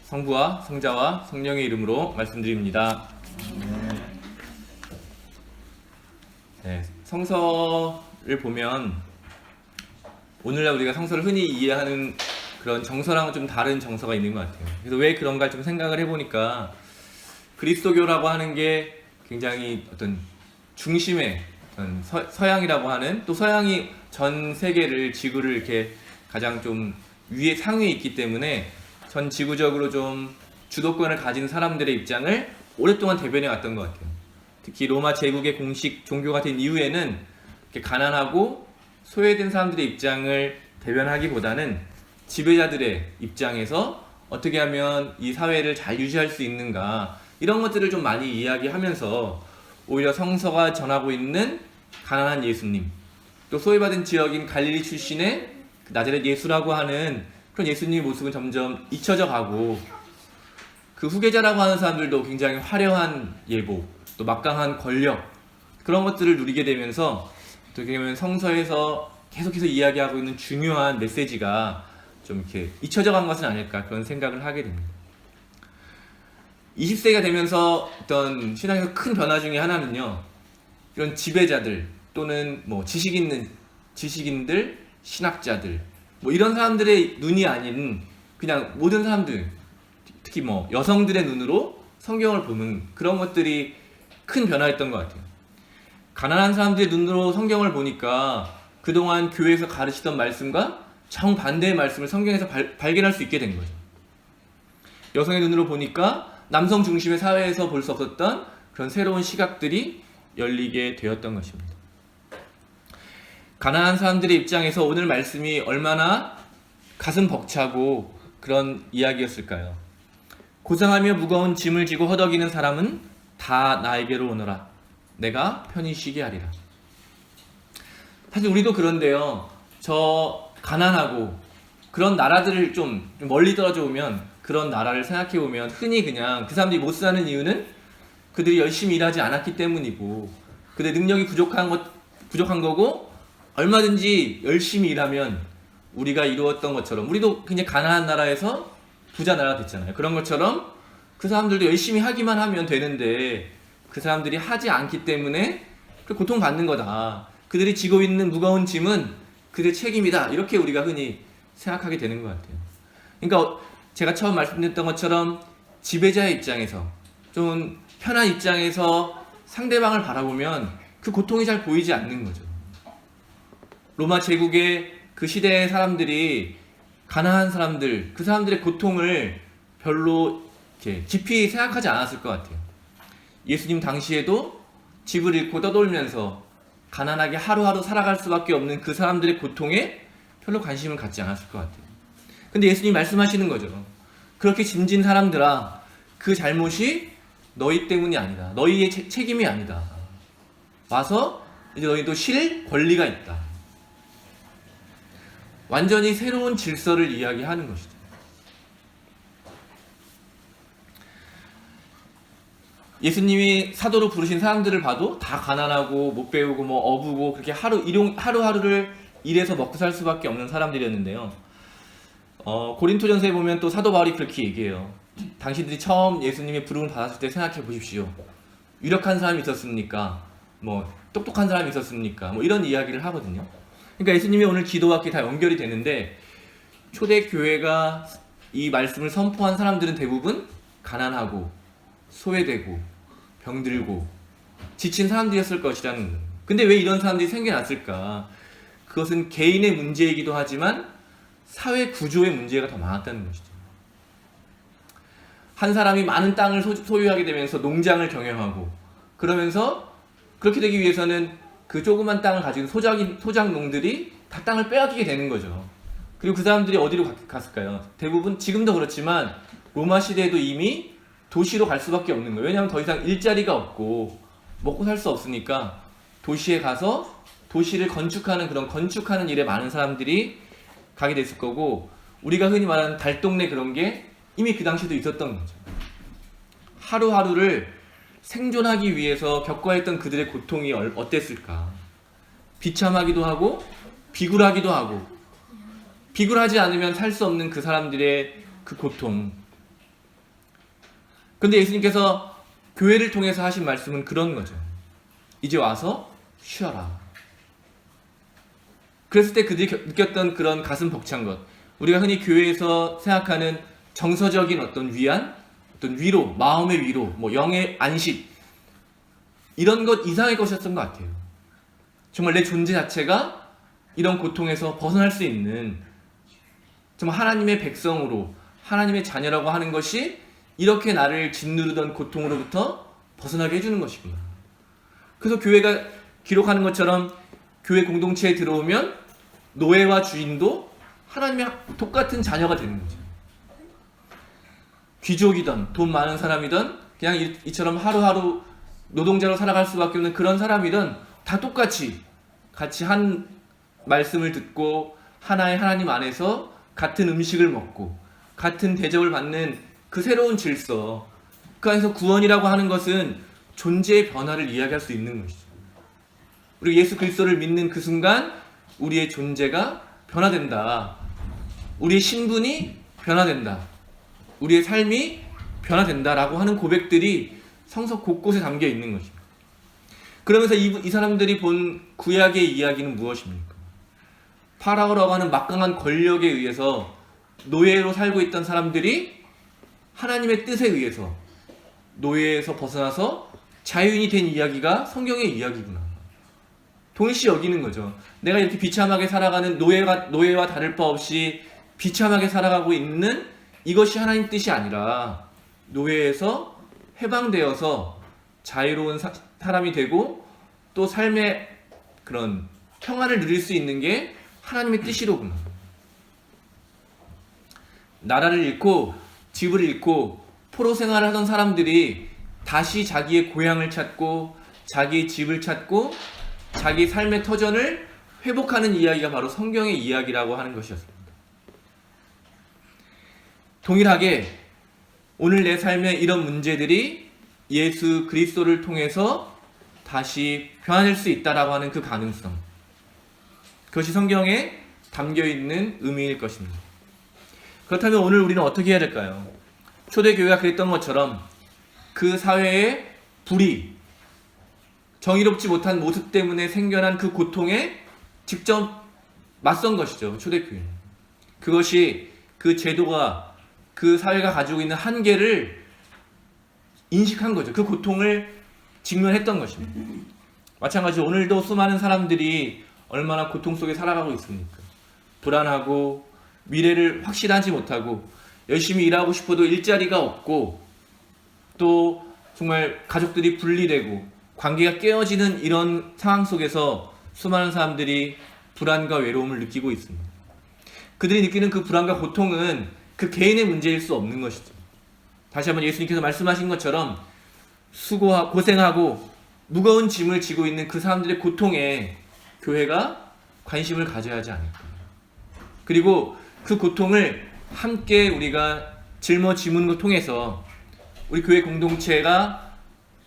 성부와 성자와 성령의 이름으로 말씀드립니다. 네, 성서를 보면 오늘날 우리가 성서를 흔히 이해하는 그런 정서랑은 좀 다른 정서가 있는 것 같아요. 그래서 왜 그런가 좀 생각을 해보니까 그리스도교라고 하는 게 굉장히 어떤 중심의 어떤 서양이라고 하는, 또 서양이 전 세계를, 지구를 이렇게 가장 좀 위에 상위에 있기 때문에 전 지구적으로 좀 주도권을 가진 사람들의 입장을 오랫동안 대변해 왔던 것 같아요. 특히 로마 제국의 공식 종교가 된 이후에는 이렇게 가난하고 소외된 사람들의 입장을 대변하기보다는 지배자들의 입장에서 어떻게 하면 이 사회를 잘 유지할 수 있는가, 이런 것들을 좀 많이 이야기하면서 오히려 성서가 전하고 있는 가난한 예수님, 또 소외받은 지역인 갈릴리 출신의 나자렛 예수라고 하는 그런 예수님의 모습은 점점 잊혀져 가고, 그 후계자라고 하는 사람들도 굉장히 화려한 예복, 또 막강한 권력, 그런 것들을 누리게 되면서 어떻게 보면 성서에서 계속해서 이야기하고 있는 중요한 메시지가 좀 이렇게 잊혀져 간 것은 아닐까, 그런 생각을 하게 됩니다. 20세기가 되면서 어떤 신앙에서 큰 변화 중에 하나는요, 이런 지배자들 또는 뭐 지식인들, 신학자들, 뭐 이런 사람들의 눈이 아닌 그냥 모든 사람들, 특히 뭐 여성들의 눈으로 성경을 보는 그런 것들이 큰 변화였던 것 같아요. 가난한 사람들의 눈으로 성경을 보니까 그동안 교회에서 가르치던 말씀과 정반대의 말씀을 성경에서 발견할 수 있게 된 거죠. 여성의 눈으로 보니까 남성 중심의 사회에서 볼 수 없었던 그런 새로운 시각들이 열리게 되었던 것입니다. 가난한 사람들의 입장에서 오늘 말씀이 얼마나 가슴 벅차고 그런 이야기였을까요? 고상하며 무거운 짐을 지고 허덕이는 사람은 다 나에게로 오너라. 내가 편히 쉬게 하리라. 사실 우리도 그런데요, 저 가난하고 그런 나라들을 좀 멀리 떨어져 오면, 그런 나라를 생각해 보면 흔히 그냥 그 사람들이 못 사는 이유는 그들이 열심히 일하지 않았기 때문이고, 그들의 능력이 부족한 거고, 얼마든지 열심히 일하면 우리가 이루었던 것처럼, 우리도 그냥 가난한 나라에서 부자 나라가 됐잖아요. 그런 것처럼 그 사람들도 열심히 하기만 하면 되는데, 그 사람들이 하지 않기 때문에 고통받는 거다. 그들이 지고 있는 무거운 짐은 그들의 책임이다. 이렇게 우리가 흔히 생각하게 되는 것 같아요. 그러니까 제가 처음 말씀드렸던 것처럼 지배자의 입장에서, 좀 편한 입장에서 상대방을 바라보면 그 고통이 잘 보이지 않는 거죠. 로마 제국의 그 시대의 사람들이 가난한 사람들, 그 사람들의 고통을 별로 이렇게 깊이 생각하지 않았을 것 같아요. 예수님 당시에도 집을 잃고 떠돌면서 가난하게 하루하루 살아갈 수밖에 없는 그 사람들의 고통에 별로 관심을 갖지 않았을 것 같아요. 근데 예수님 말씀하시는 거죠. 그렇게 짐진 사람들아, 그 잘못이 너희 때문이 아니다. 너희의 책임이 아니다. 와서 이제 너희도 쉴 권리가 있다. 완전히 새로운 질서를 이야기하는 것이죠. 예수님이 사도로 부르신 사람들을 봐도 다 가난하고 못 배우고 뭐 어부고 그렇게 하루하루를 일해서 먹고 살 수밖에 없는 사람들이었는데요. 고린토전서에 보면 또 사도 바울이 그렇게 얘기해요. 당신들이 처음 예수님의 부름을 받았을 때 생각해 보십시오. 유력한 사람이 있었습니까? 뭐 똑똑한 사람이 있었습니까? 뭐 이런 이야기를 하거든요. 그러니까 예수님이 오늘 기도와 다 연결이 되는데, 초대 교회가 이 말씀을 선포한 사람들은 대부분 가난하고 소외되고 병들고 지친 사람들이었을 것이라는 거예요. 근데 왜 이런 사람들이 생겨났을까? 그것은 개인의 문제이기도 하지만 사회 구조의 문제가 더 많았다는 것이죠. 한 사람이 많은 땅을 소유하게 되면서 농장을 경영하고, 그러면서 그렇게 되기 위해서는 그 조그만 땅을 가지고 소작농들이 다 땅을 빼앗기게 되는 거죠. 그리고 그 사람들이 어디로 갔을까요? 대부분 지금도 그렇지만 로마 시대에도 이미 도시로 갈 수밖에 없는 거예요. 왜냐하면 더 이상 일자리가 없고 먹고 살 수 없으니까 도시에 가서 도시를 건축하는 일에 많은 사람들이 가게 됐을 거고, 우리가 흔히 말하는 달동네, 그런 게 이미 그 당시에도 있었던 거죠. 하루하루를 생존하기 위해서 겪어야 했던 그들의 고통이 어땠을까? 비참하기도 하고 비굴하기도 하고, 비굴하지 않으면 살 수 없는 그 사람들의 그 고통, 근데 예수님께서 교회를 통해서 하신 말씀은 그런 거죠. 이제 와서 쉬어라. 그랬을 때 그들이 느꼈던 그런 가슴 벅찬 것, 우리가 흔히 교회에서 생각하는 정서적인 어떤 위안, 어떤 위로, 마음의 위로, 뭐 영의 안식, 이런 것 이상의 것이었던 것 같아요. 정말 내 존재 자체가 이런 고통에서 벗어날 수 있는, 정말 하나님의 백성으로, 하나님의 자녀라고 하는 것이 이렇게 나를 짓누르던 고통으로부터 벗어나게 해주는 것이구나. 그래서 교회가 기록하는 것처럼 교회 공동체에 들어오면 노예와 주인도 하나님의 똑같은 자녀가 되는 거죠. 귀족이든 돈 많은 사람이든 그냥 이처럼 하루하루 노동자로 살아갈 수밖에 없는 그런 사람이든 다 똑같이 같이 한 말씀을 듣고 하나의 하나님 안에서 같은 음식을 먹고 같은 대접을 받는 그 새로운 질서, 그 안에서 구원이라고 하는 것은 존재의 변화를 이야기할 수 있는 것이죠. 우리 예수 그리스도를 믿는 그 순간 우리의 존재가 변화된다. 우리의 신분이 변화된다. 우리의 삶이 변화된다라고 하는 고백들이 성서 곳곳에 담겨 있는 것입니다. 그러면서 이 사람들이 본 구약의 이야기는 무엇입니까? 파라오라고 하는 막강한 권력에 의해서 노예로 살고 있던 사람들이 하나님의 뜻에 의해서 노예에서 벗어나서 자유인이 된 이야기가 성경의 이야기구나. 동일시 여기는 거죠. 내가 이렇게 비참하게 살아가는 노예와 다를 바 없이 비참하게 살아가고 있는 이것이 하나님 뜻이 아니라 노예에서 해방되어서 자유로운 사람이 되고 또 삶의 그런 평안을 누릴 수 있는 게 하나님의 뜻이로구나. 나라를 잃고 집을 잃고 포로 생활을 하던 사람들이 다시 자기의 고향을 찾고 자기의 집을 찾고 자기 삶의 터전을 회복하는 이야기가 바로 성경의 이야기라고 하는 것이었습니다. 동일하게 오늘 내 삶의 이런 문제들이 예수 그리스도를 통해서 다시 변화될 수 있다라고 하는 그 가능성, 그것이 성경에 담겨있는 의미일 것입니다. 그렇다면 오늘 우리는 어떻게 해야 될까요? 초대교회가 그랬던 것처럼 그 사회의 불의, 정의롭지 못한 모습 때문에 생겨난 그 고통에 직접 맞선 것이죠. 초대교회는. 그것이 그 제도가, 그 사회가 가지고 있는 한계를 인식한 거죠. 그 고통을 직면했던 것입니다. 마찬가지로 오늘도 수많은 사람들이 얼마나 고통 속에 살아가고 있습니까? 불안하고 미래를 확실하지 못하고 열심히 일하고 싶어도 일자리가 없고 또 정말 가족들이 분리되고 관계가 깨어지는 이런 상황 속에서 수많은 사람들이 불안과 외로움을 느끼고 있습니다. 그들이 느끼는 그 불안과 고통은 그 개인의 문제일 수 없는 것이죠. 다시 한번 예수님께서 말씀하신 것처럼 수고하고 고생하고 무거운 짐을 지고 있는 그 사람들의 고통에 교회가 관심을 가져야 하지 않을까. 그리고 그 고통을 함께 우리가 짊어지는 것 통해서 우리 교회 공동체가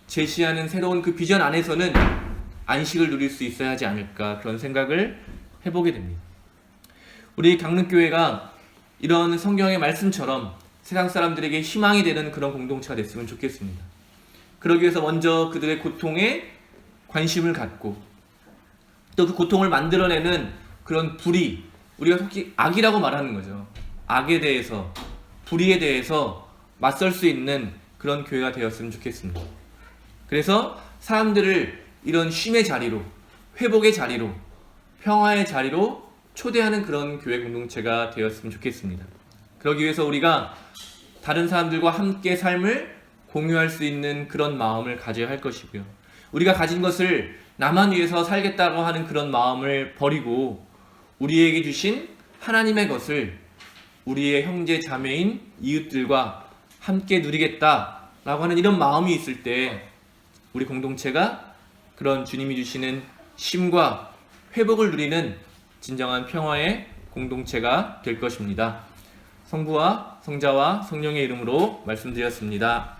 제시하는 새로운 그 비전 안에서는 안식을 누릴 수 있어야 하지 않을까, 그런 생각을 해보게 됩니다. 우리 강릉교회가 이런 성경의 말씀처럼 세상 사람들에게 희망이 되는 그런 공동체가 됐으면 좋겠습니다. 그러기 위해서 먼저 그들의 고통에 관심을 갖고 또 그 고통을 만들어내는 그런 불의, 우리가 속히 악이라고 말하는 거죠. 악에 대해서, 불의에 대해서 맞설 수 있는 그런 교회가 되었으면 좋겠습니다. 그래서 사람들을 이런 쉼의 자리로, 회복의 자리로, 평화의 자리로 초대하는 그런 교회 공동체가 되었으면 좋겠습니다. 그러기 위해서 우리가 다른 사람들과 함께 삶을 공유할 수 있는 그런 마음을 가져야 할 것이고요. 우리가 가진 것을 나만 위해서 살겠다고 하는 그런 마음을 버리고 우리에게 주신 하나님의 것을 우리의 형제 자매인 이웃들과 함께 누리겠다라고 하는 이런 마음이 있을 때 우리 공동체가 그런 주님이 주시는 쉼과 회복을 누리는 진정한 평화의 공동체가 될 것입니다. 성부와 성자와 성령의 이름으로 말씀드렸습니다.